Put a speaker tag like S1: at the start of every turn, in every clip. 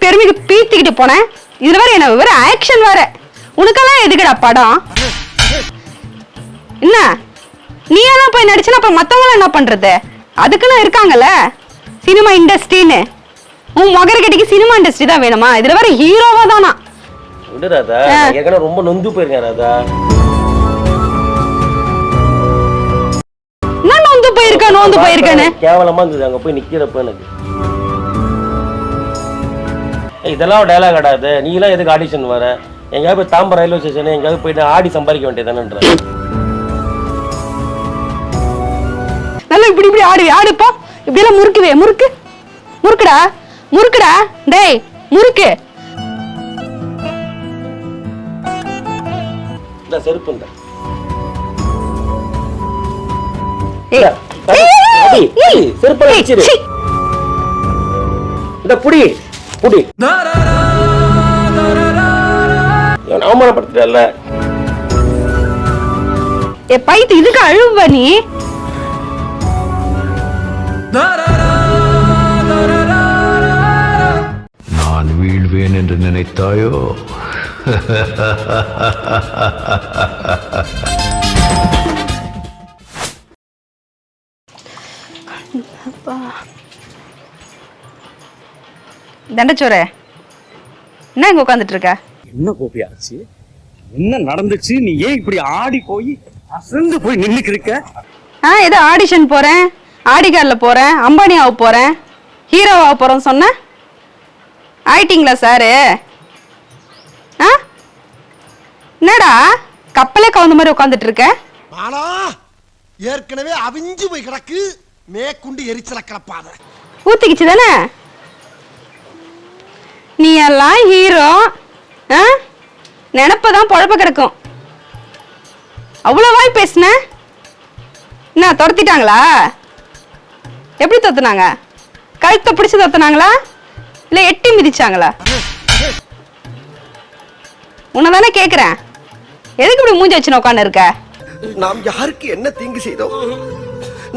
S1: பெருமைக்கு பீத்திக்கிட்டு போனேன். இதுல வேற என்ன வேற ஆக்ஷன் வேற. உனக்கெல்லாம் எதுக்குடா படம்? என்ன நீ எல்லாம் போய் நடிச்சா அப்ப மத்தவங்க என்ன பண்றது? அதுக்குன்னு இருக்காங்கல்ல சினிமா இண்டஸ்ட்ரின்னு. உன் மகர கட்டிக்கு சினிமா இண்டஸ்ட்ரி தான் வேணுமா? இதுல வேற ஹீரோவா தானா?
S2: விடு ராதா, ஏற்கனவே ரொம்ப நொந்து போயிருக்கேன் ராதா.
S1: நான் நொந்து போயிருக்கேன்னு
S2: கேவலமா இருந்தது அங்க போய் நிக்கிறப்ப எனக்கு. இதெல்லாம் டயலாக் ஆடாது. நீ எல்லாம் எதுக்கு ஆடிஷன் வர? எங்கேயாவது போய் தாம்பரம் ரயில்வே ஸ்டேஷன் எங்கேயாவது போயிட்டு ஆடி சம்பாதிக்க வேண்டியதானன்ற.
S1: நல்லா இப்படி ஆடுப்போ. இப்படி எல்லாம் முறுக்குடா டேய் முறுக்கு.
S2: செருப்புண்டா செருப்பா வச்சிரு. இந்த புடி அவமானப்படுத்தல.
S1: பைத்து இதுக்கு அழுவ நீ?
S3: நான் வீழ்வேன் என்று நினைத்தாயோ?
S1: தண்டச்சோரே, என்ன இங்க உட்காந்துட்டு இருக்க?
S4: என்ன கோபியாச்சு? என்ன நடந்துச்சு? நீ ஏன் இப்படி ஆடி போய் அசந்து போய் நின்னுக்கு இருக்க?
S1: ஏதோ ஆடிஷன் போறேன், ஆடிகார்ல போறேன், அம்பானி ஆக போறேன், ஹீரோவா போறேன்னு சொன்ன. ஆயிட்டீங்களா சாரு? என்னடா கப்பலே கவுந்த மாதிரி உட்காந்துட்டு இருக்க?
S5: ஆனா ஏற்கனவே அவிஞ்சு போய் கிடக்கு. மேற்கொண்டு எரிச்சல கிளப்பாத.
S1: ஊத்திக்கிச்சு தானே? நீ எல்லாம் ஹீரோ நினப்பதான் பொழப்ப கிடக்கும். அவ்வளவாய் பேசுன. என்ன துரத்திட்டாங்களா? எப்படி தொத்துனாங்க? கழுத்தை பிடிச்சு தொத்துனாங்களா இல்ல எட்டி மிதிச்சாங்களா? உன்னதானே கேக்குறேன். எதுக்கு இப்படி மூஞ்சி வச்சு உட்கார்ந்து இருக்க?
S5: நாம் யாருக்கு என்ன தீங்கு செய்தோம்?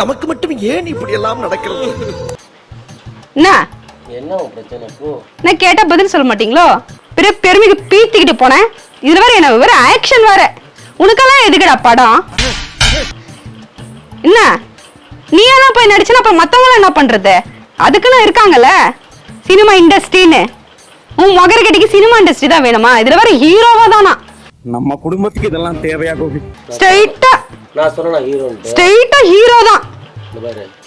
S5: நமக்கு மட்டும் ஏன் இப்படி எல்லாம் நடக்கிறது?
S2: என்ன பிரச்சனை?
S1: நான் கேட்டா பதில் சொல்ல மாட்டீங்களோ? பெருமைக்கு பீத்திக்கிட்டு போனேன். இதுல வேற என்ன வேற ஆக்ஷன் வேற. உனக்கெல்லாம் எதுக்குடா படம்? என்ன நீ எல்லாம் போய் நடிச்சா அப்ப மத்தவங்க என்ன பண்றது? அதுக்குன்னு இருக்காங்கல்ல சினிமா இண்டஸ்ட்ரின்னு. உன் மகர கட்டிக்கு சினிமா இண்டஸ்ட்ரி தான் வேணுமா? இதுல வேற ஹீரோவா தானா?
S4: நம்ம குடும்பத்துக்கு இதெல்லாம் தேவையா கோபி?
S1: ஸ்ட்ரைட்டா
S2: நான் சொன்னா ஹீரோ
S1: ஸ்ட்ரைட்டா ஹீரோ தான்.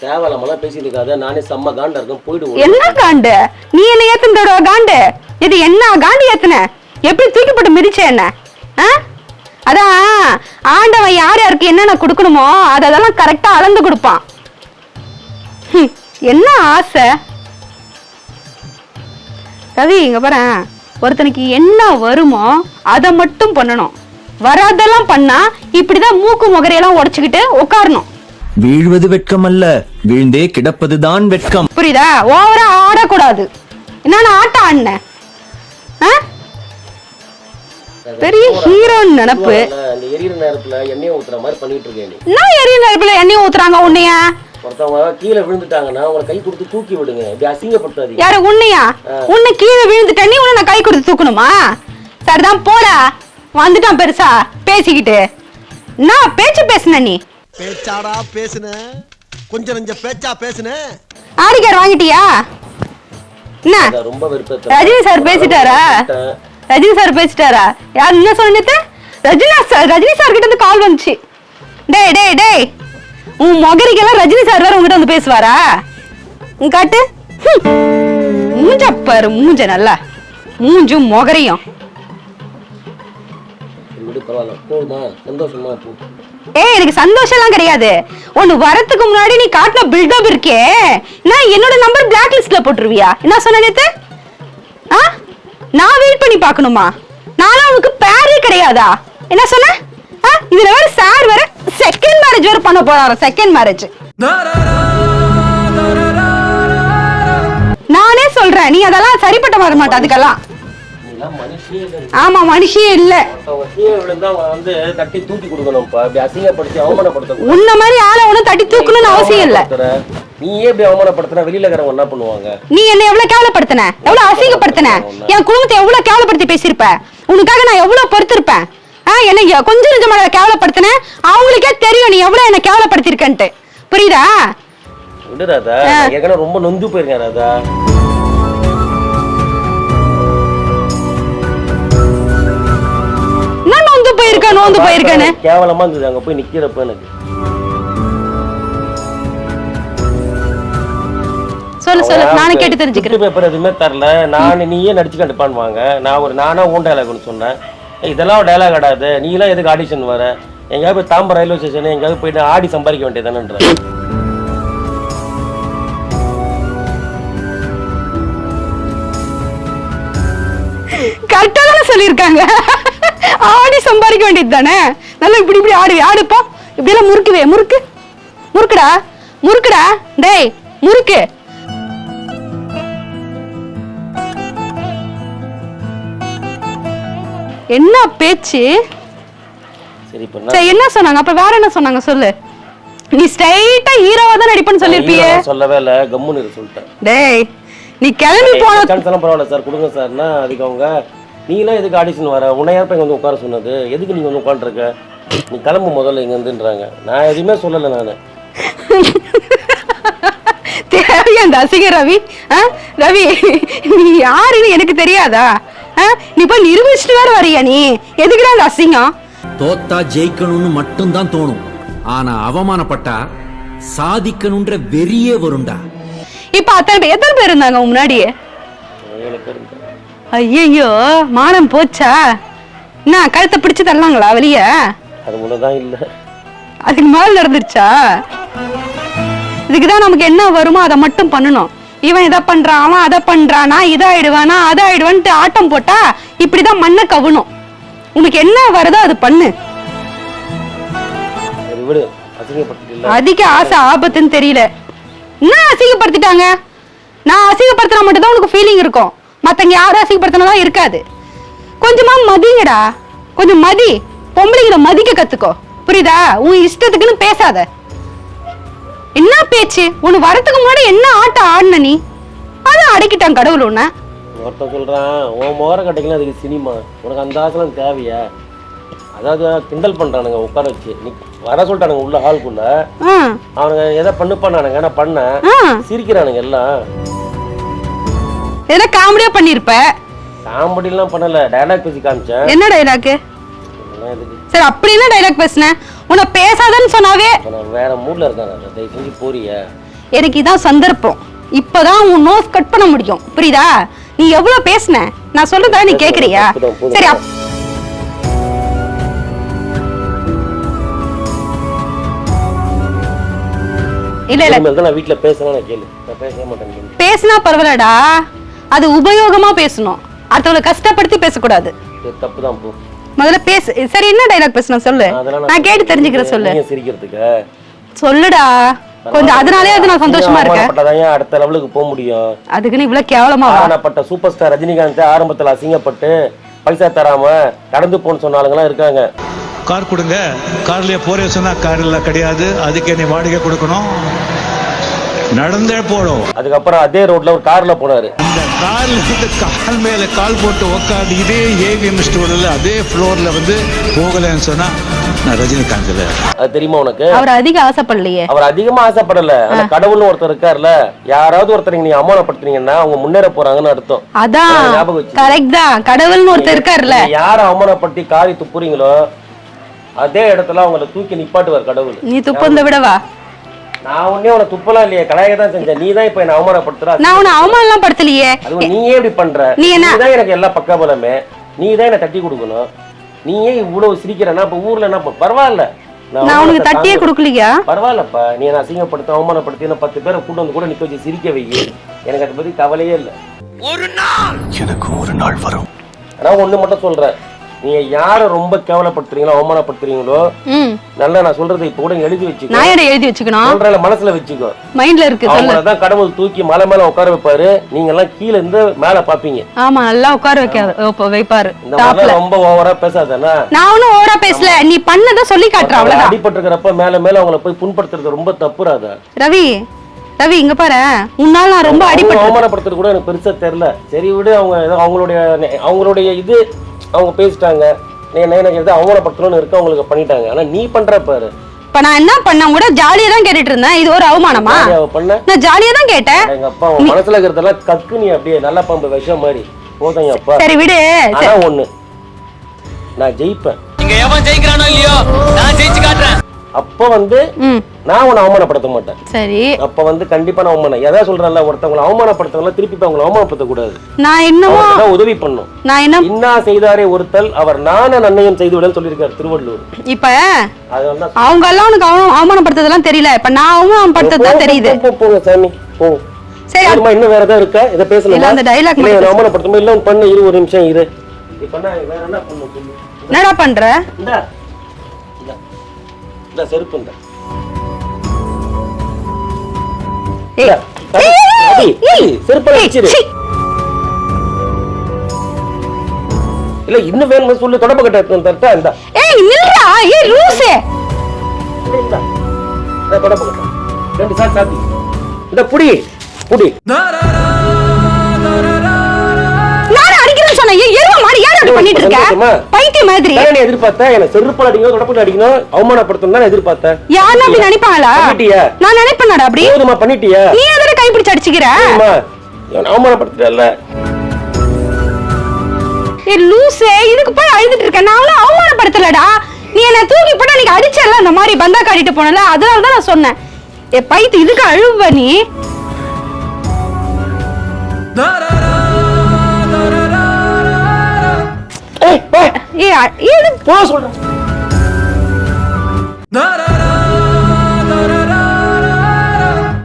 S2: தேவலாமெல்லாம் பேசிட்டு இருக்காத. நானே செம்ம காண்டா இருக்கும். போயிடுவோம்.
S1: என்ன காண்டு? நீ என்ன ஏத்துனோட காண்டு? இது என்ன காண்டு ஏத்துன? எப்படி தூக்கி போட்டு மிதிச்ச என்ன? அதான் ஆண்டவன் யார் யாருக்கு என்னென்ன கொடுக்கணுமோ அதெல்லாம் கரெக்டா அளந்து கொடுப்பான். என்ன ஆசை கவி? இங்க பாரு, ஒருத்தனுக்கு என்ன வருமோ அதை மட்டும் பண்ணணும். வராதெல்லாம் பண்ணா இப்படிதான் மூக்கு முகரையெல்லாம் உடைச்சுக்கிட்டு உட்காரணும்.
S6: வீழ்வது வெட்கம் அல்ல, வீழ்ந்தே கிடப்பதுதான் வெட்கம்.
S1: புரியுதா? ஓவரா ஆடக்கூடாது. என்ன ஆட்ட ஆடின? பெரிய ஹீரோ நினைப்பு.
S2: எரியிற நேரத்துல எண்ணெய் ஊத்துற மாதிரி பண்ணிட்டு இருக்கேன்.
S1: நான் எரியிற நேரத்துல எண்ணெய் ஊத்துறாங்க உன்னையா?
S2: ஒருத்தவங்க கீழே விழுந்துட்டாங்கன்னா அவங்களை கை கொடுத்து தூக்கி விடுங்க. இப்படி அசிங்கப்படுத்தாதீங்க.
S1: யாரு உன்னையா? உன்னை கீழே விழுந்துட்ட நீ உன்னை கை கொடுத்து தூக்கணுமா? சரிதான் போடா. வந்துட்டான் பெருசா பேசிக்கிட்டு. நான் பேச்சு பேசுன நீ
S5: பேச்சாடா பேசுன? கொஞ்சம் நெஞ்ச பேச்சா பேசுன?
S1: ஆடிக்கார் வாங்கிட்டியா? என்ன
S2: ரொம்ப வெறுப்பேத்த.
S1: ரஜினி சார் பேசிட்டாரா? ரஜினி சார் பேசிட்டாரா? யார் என்ன சொன்னது? ரஜினி சார் கிட்ட இருந்து கால் வந்துச்சு. டேய் டேய் டேய், உன் மொகரிக்கெல்லாம் ரஜினி சார் வேற உங்ககிட்ட வந்து பேசுவாரா? காட்டு மூஞ்ச பாரு. மூஞ்ச நல்லா மூஞ்சும் மொகரையும். எனக்கு சந்தோஷம் எல்லாம் கிடையாது. ஒன்னு வரத்துக்கு முன்னாடி நீ காட்டின பில்டப் இருக்கே, நான் என்னோட நம்பர் பிளாக் லிஸ்ட்ல போட்டுருவியா? என்ன சொன்ன நேத்து? நான் வெயிட் பண்ணி பார்க்கணுமா? நானும் அவனுக்கு பேரே கிடையாதா? என்ன சொன்ன? இதுல வேற சார் வேற செகண்ட் மேரேஜ் வேற பண்ண போறாரு. செகண்ட் மேரேஜ் நானே சொல்றேன். நீ அதெல்லாம் சரிப்பட்ட வர மாட்டேன். அதுக்கெல்லாம் ஆமா மனுஷியே இல்ல. உன்ன மாதிரி ஆள ஒண்ணு தட்டி தூக்கணும்னு அவசியம் இல்ல.
S2: நீயே இப்படி அவமானப்படுத்தினா வெளியில இருக்கிறவங்க என்ன பண்ணுவாங்க?
S1: நீ என்ன எவ்வளவு கேவலப்படுத்தின, எவ்வளவு அசிங்கப்படுத்தின, என் குடும்பத்தை எவ்வளவு கேவலப்படுத்தி பேசியிருப்ப. உனக்காக நான் எவ்வளவு பொறுத்திருப்பேன். என்ன கொஞ்சம் கொஞ்சமா கேவலப்படுத்தின, அவங்களுக்கே தெரியும் நீ எவ்வளவு என்ன கேவலப்படுத்திருக்கன்ட்டு. புரியுதா?
S2: விடு ராதா, ஏற்கனவே ரொம்ப நொந்து போயிருக்கேன் ராதா.
S1: நான் நொந்து போயிருக்கேன்னு
S2: கேவலமா இருந்தது அங்க போய் நிக்கிறப்ப எனக்கு.
S1: சொல்லு நானே கேட்டு தெரிஞ்சுக்கிறேன்.
S2: பேப்பர் எதுவுமே தரல, நீயே நடிச்சு கண்டுப்பான்வாங்க. நானா ஓன் டைலாக்னு சொன்னேன். இதெல்லாம் டைலாக் கிடையாது, நீ எல்லாம் எதுக்கு ஆடிஷன் வர? எங்கேயாவது போய் தாம்பரம் ரயில்வே ஸ்டேஷன் எங்கேயாவது போயிட்டு ஆடி சம்பாதிக்க வேண்டியதானன்ற.
S1: கரெக்டா தானே சொல்லியிருக்காங்க. ஆடி சம்பாதிக்க வேண்டியது தானே. நல்லா இப்படி ஆடுப்போ. இப்படி எல்லாம் முறுக்குடா டேய் முறுக்கு. என்ன பேச்சு?
S2: சரி
S1: என்ன சொன்னாங்க? அப்ப வேற என்ன சொன்னாங்க சொல்லு. நீ ஸ்ட்ரைட்டா ஹீரோவா தான் நடிப்பேன்னு சொல்லிருப்பியே.
S2: சொல்லவே இல்ல, கம்முன்னு இரு சொல்லிட்டேன்.
S1: டேய் நீ கிளம்பி போன
S2: சான்ஸ்லாம் பரவாயில்ல சார் கொடுங்க சார்னா அதுக்கு அவங்க நீலாம் எதுக்கு ஆடிஷன் வர, உன்னை யார் இங்க வந்து உட்கார சொன்னது, எதுக்கு நீங்க வந்து உட்காந்துருக்க, நீ கிளம்பு முதல்ல இங்க வந்துன்றாங்க. நான் எதுவுமே சொல்லலை. நான்
S1: தேவையா அந்த அசிங்க ரவி? ரவி நீ யாருன்னு எனக்கு தெரியாதா? நீ போய் நிரூபிச்சுட்டு வேற வரியா? நீ எதுக்குடா அந்த அசிங்கம்?
S7: தோத்தா ஜெயிக்கணும்னு மட்டும்தான் தோணும், ஆனா அவமானப்பட்டா சாதிக்கணும்ன்ற வெறியே வரும்டா.
S1: இப்ப எத்தனை பேர் இருந்தாங்க முன்னாடியே? ஐயோ மானம் போச்சா? என்ன கழுத்தை பிடிச்சு தரலாங்களா வெளிய?
S2: அது ஒண்ணுதான் இல்ல,
S1: அதுக்கு மேல நடந்துருச்சா? இதுக்குதான் நமக்கு என்ன வருமோ அதை மட்டும் பண்ணணும். இவன் இதை பண்றான், அவன் அதை பண்றான், நான் இதாயிடுவானா அதாயிடுவான்ட்டு ஆட்டம் போட்டா இப்படிதான் மண்ணை கவணும். உனக்கு என்ன வருதோ அது பண்ணு. அதிக ஆசை ஆபத்துன்னு தெரியல. என்ன அசிங்கப்படுத்திட்டாங்க? நான் அசிங்கப்படுத்தினா மட்டும் தான் உனக்கு ஃபீலிங் இருக்கும், மத்தவங்க யாரும் அசிங்கப்படுத்தினாதான் இருக்காது. கொஞ்சமா மதிங்கடா, கொஞ்சம் மதி. பொம்பளைங்களை மதிக்க கத்துக்கோ, புரியுதா? உன் இஷ்டத்துக்குன்னு பேசாத. என்ன பேச்சு? உன்னை வரத்துக்கு முன்னாடி என்ன ஆட்டம் ஆடின நீ? அதான் அடக்கிட்டான் கடவுள் உன்ன.
S2: ஒருத்தன் சொல்றான் உன் முகர கட்டைக்கலாம் அதுக்கு சினிமா, உனக்கு அந்த ஆசைலாம் தேவையா? அதாவது கிண்டல் பண்றானுங்க உட்கார வச்சு. நீ வர சொல்லிட்டானுங்க உள்ள ஹால்குள்ள, அவனுங்க எதை பண்ணுப்பானுங்க, நான் பண்ண சிரிக்கிறானுங்க எல்லாம்.
S1: எதனா காமெடியா பண்ணிருப்ப.
S2: காமெடி எல்லாம் பண்ணல, டயலாக் பேசி காமிச்சேன்.
S1: என்ன டைலாக்? சரி அப்படி என்ன டைலாக் பேசுன? உன்னை பேசாதன்னு சொன்னாவே
S2: வேற மூட்ல இருக்காங்க. தயவு செஞ்சு போறியா?
S1: எனக்கு இதான் சந்தர்ப்பம், இப்பதான் உன் நோஸ் கட் பண்ண முடியும், புரியுதா? நீ எவ்வளவு பேசுன, நான் சொல்றதா நீ கேக்குறியா? சரி
S2: இல்ல வீட்டுல பேசணும் கேளு, பேச மாட்டேன்.
S1: பேசினா பரவாயில்லடா, அது உபயோகமா பேசணும், அடுத்தவங்களை கஷ்டப்படுத்தி பேசக்கூடாது.
S2: தப்புதான் போ,
S1: முதல்ல பேசு. சரி என்ன டைலாக் பேசணும் சொல்லு, நான் கேட்டு தெரிஞ்சுக்கிறேன். சொல்லு.
S2: சிரிக்கிறதுக்கு
S1: சொல்லுடா கொஞ்சம், அதனாலே அது நான் சந்தோஷமா இருக்கேன்.
S2: அடுத்த லெவலுக்கு போக முடியும்.
S1: அதுக்குன்னு இவ்வளவு கேவலமா
S2: ஆனப்பட்ட சூப்பர் ஸ்டார் ரஜினிகாந்த் ஆரம்பத்துல அசிங்கப்பட்டு பைசா தராம கடந்து போன்னு சொன்னாலுங்களாம் இருக்காங்க.
S8: கார் கொடுங்க, கார்லயே போறே சொன்னா கார்ல கிடையாது, அதுக்கு நீ வாடகை கொடுக்கணும், நடந்தே போடும்.
S2: அதுக்கப்புறம் அதே ரோட்ல ஒரு கார்ல போனாரு.
S8: இந்த கார்ல வந்து கால் மேல கால் போட்டு உட்காந்து இதே ஏவிஎம் ஸ்டோர்ல அதே ஃப்ளோர்ல வந்து போகலன்னு சொன்னா நான் ரஜினிகாந்த் இல்ல. அது தெரியுமா உனக்கு?
S1: அவர் அதிக ஆசைப்படலையே.
S2: அவர் அதிகமா ஆசைப்படல. அந்த கடவுள்னு ஒருத்தர் இருக்கார்ல, யாராவது ஒருத்தர் நீங்க அவமானப்படுத்துறீங்கன்னா அவங்க முன்னேற போறாங்கன்னு அர்த்தம்.
S1: அதான் கரெக்ட் தான், கடவுள்னு ஒருத்தர் இருக்கார்ல.
S2: யார அவமானப்படுத்தி காரி துப்புறீங்களோ அதே இடத்துல அவங்கள தூக்கி நிப்பாட்டுவார் கடவுள்.
S1: நீ துப்பந்த விடவா?
S2: நான் உடனே உன துப்பலாம் இல்லையே, கலாய தான் செஞ்சேன். நீ தான் இப்ப என்ன அவமானப்படுத்துற.
S1: நான் உன்னை அவமானம்லாம் படுத்தலையே.
S2: அது நீயே இப்படி பண்ற. நீ தான் எனக்கு எல்லா பக்கபலமே, நீ தான் என்ன தட்டி கொடுக்கணும். நீயே இவ்வளவு சிரிக்கிறனா இப்ப ஊர்ல என்ன பரவாயில்ல,
S1: நான் உனக்கு தட்டியே கொடுக்கலையா?
S2: பரவாயில்லப்பா, நீ என்ன அசிங்கப்படுத்த அவமானப்படுத்தி 10 பேரை கூட்டு வந்து கூட நிக்க வச்சு சிரிக்க வை. எனக்கு அதை பத்தி கவலையே இல்லை.
S3: ஒரு நாள் எனக்கு ஒரு நாள் வரும்.
S2: நான் ஒண்ணு மட்டும் சொல்றேன், நீங்க யார ரொம்ப கேவலப்படுத்துறீங்களோ அவமானப்படுத்துறீங்களோ நல்லா நான் சொல்றது இப்ப கூட எழுதி வச்சுக்கோ.
S1: நான் என்ன எழுதி வச்சுக்கணும்?
S2: சொல்றேன் மனசுல வச்சுக்கோ,
S1: மைண்ட்ல இருக்கு.
S2: அவங்களதான் கடவுள் தூக்கி மலை மேல உட்கார வைப்பாரு, நீங்க எல்லாம் கீழ இருந்து மேல பாப்பீங்க.
S1: ஆமா நல்லா உட்கார வைப்பாரு.
S2: இந்த மாதிரி ரொம்ப ஓவரா பேசாதேனா.
S1: நான் ஒன்னும் ஓவரா பேசல, நீ பண்ணத சொல்லி காட்டுற அவ்வளவுதான்.
S2: அடிபட்டிருக்கிறப்ப மேல மேல அவங்கள போய் புண்படுத்துறது ரொம்ப தப்புறாத
S1: ரவி. ரவி இங்க பாரு, உன்னால நான் ரொம்ப
S2: அவங்க
S1: அடிபட்டு.
S2: அவமானப்படுத்துறது கூட எனக்கு பெருசா தெரியல. சரி விடு, அவங்க ஏதோ அவங்களுடைய இது அவங்க பேசிட்டாங்க. எனக்கு எதோ அவமானப்படுத்தணும்னு இருக்கு, அவங்களுக்கு பண்ணிட்டாங்க. ஆனா நீ பண்ற பாரு.
S1: இப்ப நான் என்ன பண்ண கூட ஜாலியா தான் கேட்டுட்டு இருந்தேன். இது ஒரு அவமானமா?
S2: பண்ண
S1: நான் ஜாலியா தான் கேட்டேன்.
S2: எங்க அப்பா உன் மனசுல இருக்கிறதெல்லாம் கக்கு, நீ அப்படியே நல்ல பம்பு விஷம் மாதிரி போதும் அப்பா.
S1: சரி விடு.
S2: ஆனா ஒண்ணு, நான் ஜெயிப்பேன்.
S9: இங்க எவன் ஜெயிக்கிறானோ இல்லையோ, நான் ஜெயிச்சு காட்டுறேன்.
S2: அப்ப வந்து நான் உன்னை அவமானப்படுத்த மாட்டேன்.
S1: சரி.
S2: அப்ப வந்து கண்டிப்பா நான் அவமானம் எதாவது சொல்றேன்ல, ஒருத்தவங்களை அவமானப்படுத்தவங்கள திருப்பி அவங்களை அவமானப்படுத்த கூடாது.
S1: நான் என்னமோ
S2: உதவி பண்ணும்.
S1: நான் என்ன
S2: இன்னா செய்தாரே ஒருத்தல் அவர் நான நன்னயம் செய்து விடன்னு சொல்லியிருக்காரு திருவள்ளுவர்.
S1: இப்ப அவங்க எல்லாம் உனக்கு அவமானப்படுத்ததெல்லாம் தெரியல, இப்ப நான் அவமானப்படுத்ததான் தெரியுது.
S2: போங்க சாமி போங்க. சரி இன்னும் வேற ஏதாவது இருக்கா? இதை பேசலாம்.
S1: அந்த டைலாக்
S2: அவமானப்படுத்தும் இல்ல பண்ணு, இரு ஒரு நிமிஷம் இரு. இப்ப வேற என்ன பண்ணு சொல்லு.
S1: என்னடா பண்ற?
S2: இந்த செருப்பு இந்த செருப்பு வச்சிரு. இல்ல இன்னும் வேணும் சொல்லு. தொடப்ப கட்ட தட்டா இந்த.
S1: ஏய் நில்றா, ஏய் லூசே.
S2: இந்த தொடப்ப கட்ட ரெண்டு சாத்தி இந்த புடி புடி.
S1: பண்ணிட்டு இருக்க பைத்திய மாதிரி.
S2: நான் எதிர்பார்த்தேன் என்ன செருப்பால அடிக்கணும், தொடப்பல அடிக்கணும், அவமானப்படுத்தணும் தான் எதிர்பார்த்தேன்.
S1: யாரா அப்படி நினைப்பாங்களா?
S2: பண்ணிட்டியா?
S1: நான் நினைப்பேனடா அப்படி.
S2: போதுமா பண்ணிட்டியா?
S1: நீ எதற கை பிடிச்சு அடிச்சிக்கிற?
S2: ஆமா நான் அவமானப்படுத்தல.
S1: ஏய் லூசே, இதுக்கு போய் அழுதுட்டு இருக்க. நான் அவமானப்படுத்தலடா. நீ என்ன தூக்கி போட்டு அன்னைக்கு அடிச்சல, அந்த மாதிரி பந்தா காட்டிட்டு போனல, அதனால தான் நான் சொன்னேன். ஏ பைத்திய, இதுக்கு அழுவ நீ?
S2: ஏய் போ சொல்றேன்.